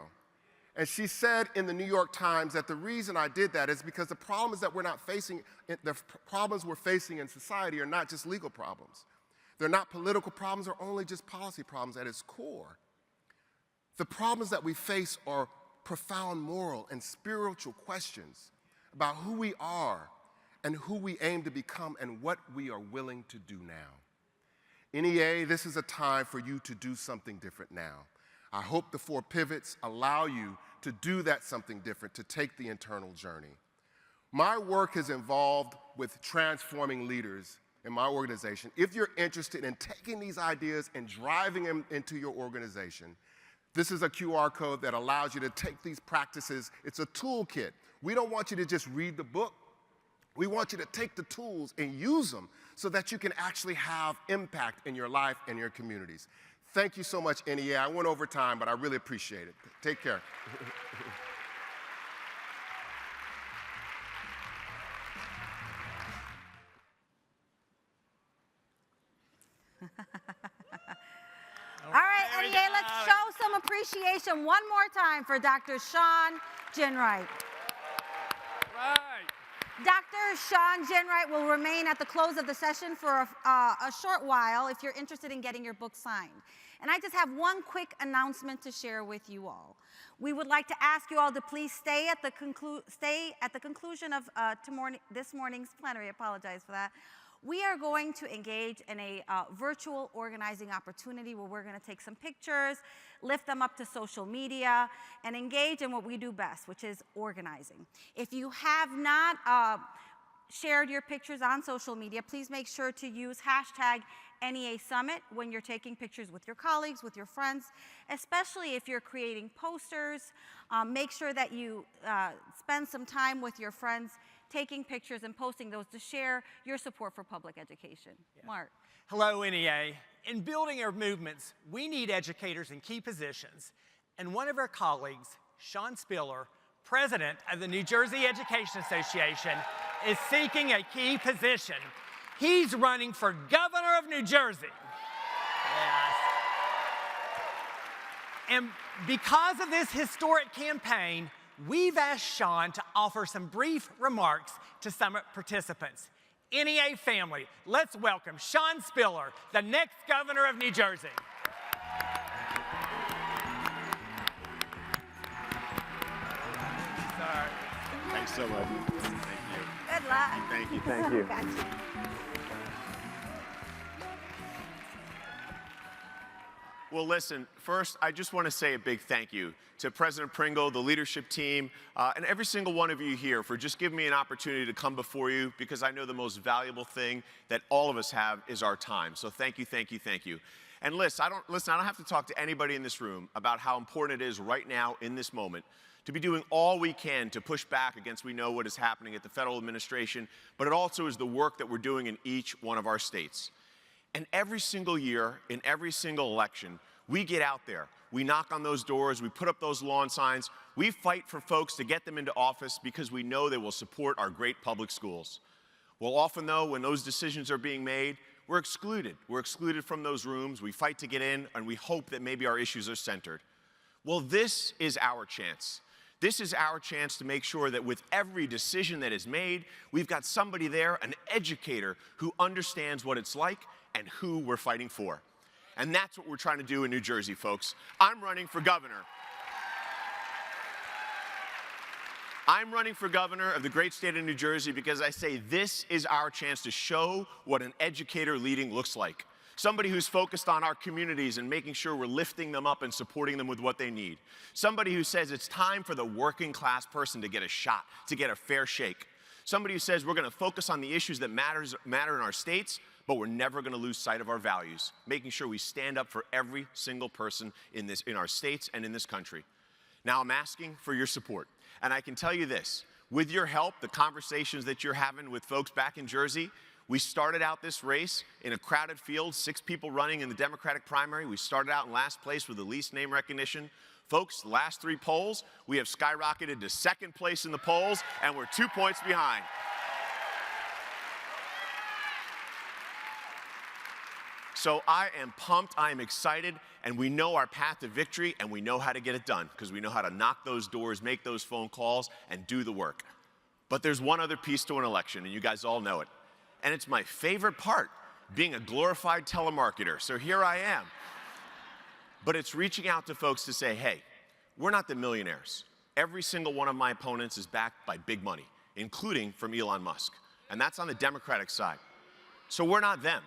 And she said in the New York Times that the reason I did that is because the problems that the problems we're facing in society are not just legal problems. They're not political problems or only just policy problems at its core. The problems that we face are profound moral and spiritual questions about who we are and who we aim to become and what we are willing to do now. NEA, this is a time for you to do something different now. I hope the 4 pivots allow you to do that something different, to take the internal journey. My work is involved with transforming leaders in my organization. If you're interested in taking these ideas and driving them into your organization, this is a QR code that allows you to take these practices. It's a toolkit. We don't want you to just read the book. We want you to take the tools and use them so that you can actually have impact in your life and your communities. Thank you so much, NEA. I went over time, but I really appreciate it. Take care. All right, NEA, let's show some appreciation one more time for Dr. Sean Ginwright. Dr. Sean Ginwright will remain at the close of the session for a short while if you're interested in getting your book signed. And I just have one quick announcement to share with you all. We would like to ask you all to please stay at the conclusion of this morning's plenary. I apologize for that. We are going to engage in a virtual organizing opportunity where we're going to take some pictures, lift them up to social media, and engage in what we do best, which is organizing. If you have not shared your pictures on social media, please make sure to use hashtag NEA Summit when you're taking pictures with your colleagues, with your friends, especially if you're creating posters. Make sure that you spend some time with your friends taking pictures and posting those to share your support for public education. Yeah. Mark. Hello, NEA. In building our movements, we need educators in key positions. And one of our colleagues, Sean Spiller, president of the New Jersey Education Association, is seeking a key position. He's running for governor of New Jersey. Yes. And because of this historic campaign, we've asked Sean to offer some brief remarks to Summit participants. NEA family, let's welcome Sean Spiller, the next governor of New Jersey. Sorry. Thanks so much. Thank you. Good luck. Thank you. Thank you. Gotcha. Well, listen, first, I just want to say a big thank you to President Pringle, the leadership team, and every single one of you here for just giving me an opportunity to come before you, because I know the most valuable thing that all of us have is our time. So thank you, thank you, thank you. And listen, I don't have to talk to anybody in this room about how important it is right now in this moment to be doing all we can to push back against we know what is happening at the federal administration, but it also is the work that we're doing in each one of our states. And every single year, in every single election, we get out there. We knock on those doors. We put up those lawn signs. We fight for folks to get them into office because we know they will support our great public schools. Well, often, though, when those decisions are being made, we're excluded. We're excluded from those rooms. We fight to get in, and we hope that maybe our issues are centered. Well, this is our chance. This is our chance to make sure that with every decision that is made, we've got somebody there, an educator, who understands what it's like and who we're fighting for. And that's what we're trying to do in New Jersey, folks. I'm running for governor. I'm running for governor of the great state of New Jersey because I say this is our chance to show what an educator leading looks like. Somebody who's focused on our communities and making sure we're lifting them up and supporting them with what they need. Somebody who says it's time for the working class person to get a shot, to get a fair shake. Somebody who says we're going to focus on the issues that matter in our states, but we're never going to lose sight of our values, making sure we stand up for every single person in our states and in this country. Now I'm asking for your support. And I can tell you this, with your help, the conversations that you're having with folks back in Jersey, we started out this race in a crowded field, 6 people running in the Democratic primary. We started out in last place with the least name recognition. Folks, the last 3 polls, we have skyrocketed to 2nd place in the polls, and we're 2 points behind. So I am pumped, I am excited, and we know our path to victory, and we know how to get it done, because we know how to knock those doors, make those phone calls, and do the work. But there's one other piece to an election, and you guys all know it. And it's my favorite part, being a glorified telemarketer. So here I am. But it's reaching out to folks to say, hey, we're not the millionaires. Every single one of my opponents is backed by big money, including from Elon Musk. And that's on the Democratic side. So we're not them.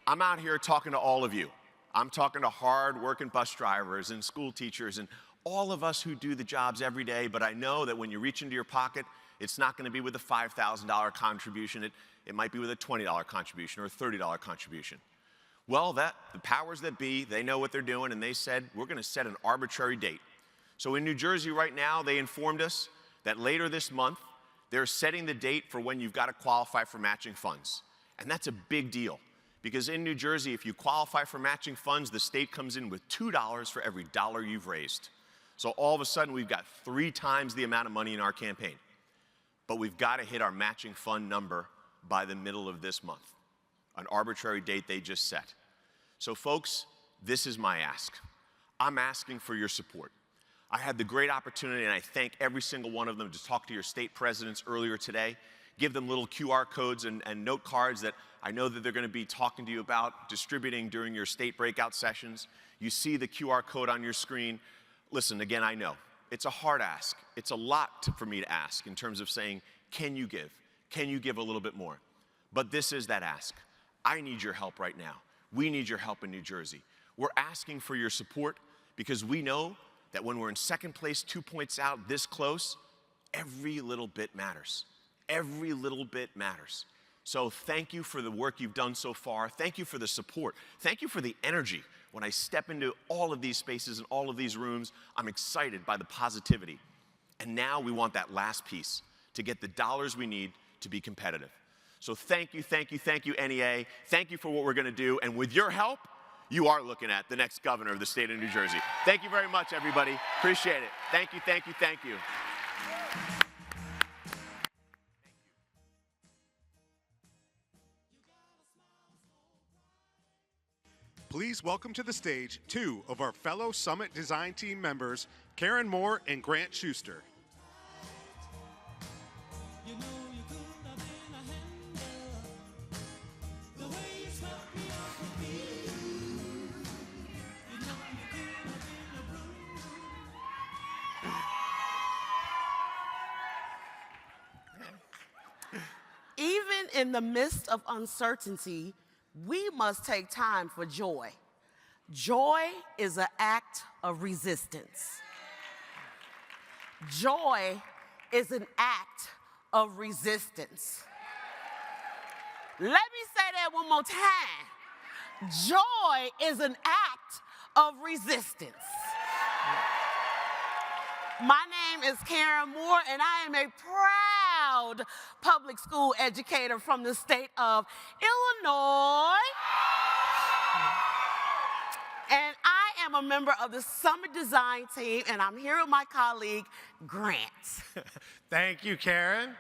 I'm out here talking to all of you. I'm talking to hard-working bus drivers and school teachers and all of us who do the jobs every day, but I know that when you reach into your pocket, it's not going to be with a $5,000 contribution. It might be with a $20 contribution or a $30 contribution. Well, the powers that be, they know what they're doing, and they said, we're going to set an arbitrary date. So in New Jersey right now, they informed us that later this month, they're setting the date for when you've got to qualify for matching funds. And that's a big deal. Because in New Jersey, if you qualify for matching funds, the state comes in with $2 for every dollar you've raised. So all of a sudden, we've got 3 times the amount of money in our campaign. But we've got to hit our matching fund number by the middle of this month, an arbitrary date they just set. So folks, this is my ask. I'm asking for your support. I had the great opportunity, and I thank every single one of them, to talk to your state presidents earlier today, give them little QR codes and note cards that I know that they're going to be talking to you about, distributing during your state breakout sessions. You see the QR code on your screen. Listen, again, I know it's a hard ask. It's a lot for me to ask in terms of saying, can you give? Can you give a little bit more? but this is that ask. I need your help right now. We need your help in New Jersey. We're asking for your support because we know that when we're in second place, 2 points out, this close, every little bit matters. Every little bit matters. So thank you for the work you've done so far. Thank you for the support. Thank you for the energy. When I step into all of these spaces and all of these rooms, I'm excited by the positivity. And now we want that last piece to get the dollars we need to be competitive. So thank you, thank you, thank you, NEA. Thank you for what we're going to do. And with your help, you are looking at the next governor of the state of New Jersey. Thank you very much, everybody. Appreciate it. Thank you, thank you, thank you. Please welcome to the stage 2 of our fellow Summit Design Team members, Karen Moore and Grant Schuster. Even in the midst of uncertainty, we must take time for joy. Joy is an act of resistance. Joy is an act of resistance. Let me say that one more time. Joy is an act of resistance. My name is Karen Moore, and I am a proud public school educator from the state of Illinois. And I am a member of the Summit Design Team, and I'm here with my colleague, Grant. Thank you, Karen.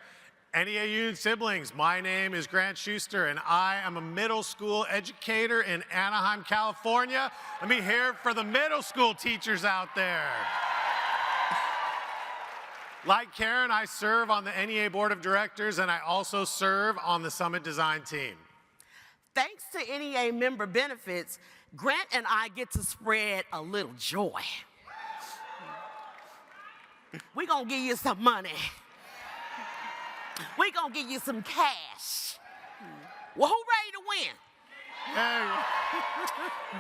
NEA Union siblings, my name is Grant Schuster, and I am a middle school educator in Anaheim, California. Let me hear it for the middle school teachers out there. Like Karen, I serve on the NEA Board of Directors, and I also serve on the Summit Design Team. Thanks to NEA member benefits, Grant and I get to spread a little joy. We're gonna give you some money. We're gonna give you some cash. Well, who ready to win?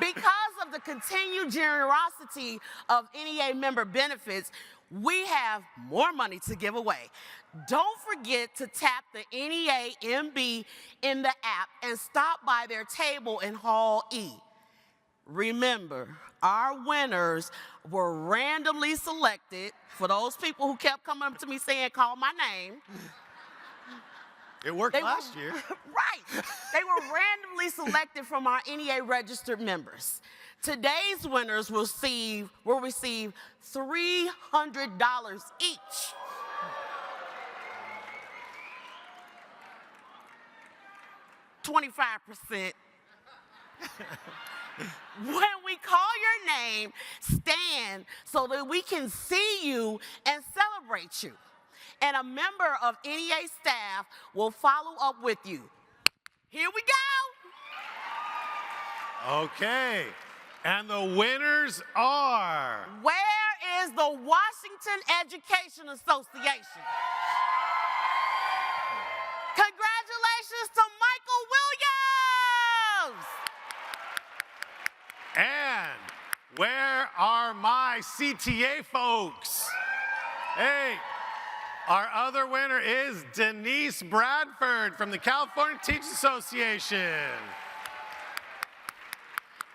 Because of the continued generosity of NEA member benefits, we have more money to give away. Don't forget to tap the NEA MB in the app and stop by their table in Hall E. Remember, our winners were randomly selected. For those people who kept coming up to me saying, call my name. It worked last year. Right. They were randomly selected from our NEA registered members. Today's winners will receive $300 each. $25%. When we call your name, stand so that we can see you and celebrate you. And a member of NEA staff will follow up with you. Here we go. Okay, and the winners are... Where is the Washington Education Association? Congratulations to Michael Williams! And where are my CTA folks? Hey, our other winner is Denise Bradford from the California Teachers Association.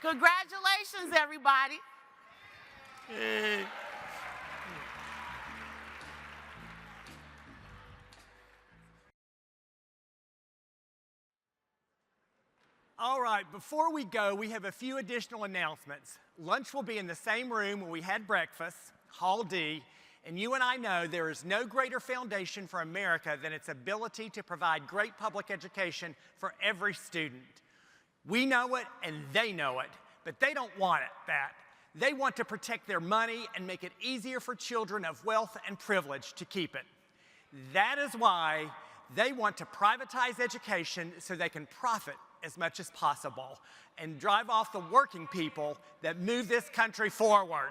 Congratulations, everybody. Hey. All right, before we go, we have a few additional announcements. Lunch will be in the same room where we had breakfast, Hall D, and you and I know there is no greater foundation for America than its ability to provide great public education for every student. We know it and they know it, but they don't want that. They want to protect their money and make it easier for children of wealth and privilege to keep it. That is why they want to privatize education so they can profit as much as possible and drive off the working people that move this country forward.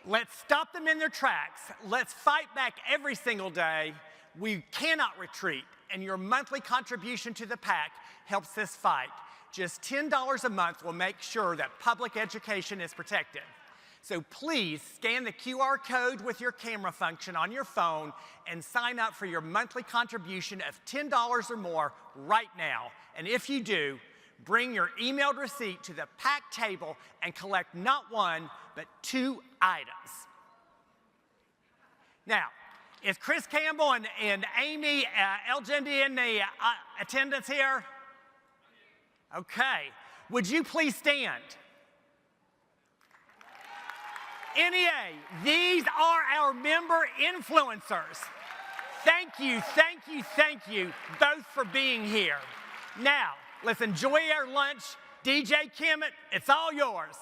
Let's stop them in their tracks. Let's fight back every single day. We cannot retreat, and your monthly contribution to the PAC helps this fight. Just $10 a month will make sure that public education is protected. So please scan the QR code with your camera function on your phone and sign up for your monthly contribution of $10 or more right now. And if you do, bring your emailed receipt to the PAC table and collect not one, but 2 items. Now, is Chris Campbell and Amy Elgindy in the attendance here? Okay. Would you please stand? NEA, these are our member influencers. Thank you, thank you, thank you both for being here. Now, let's enjoy our lunch. DJ Kimmett, it's all yours.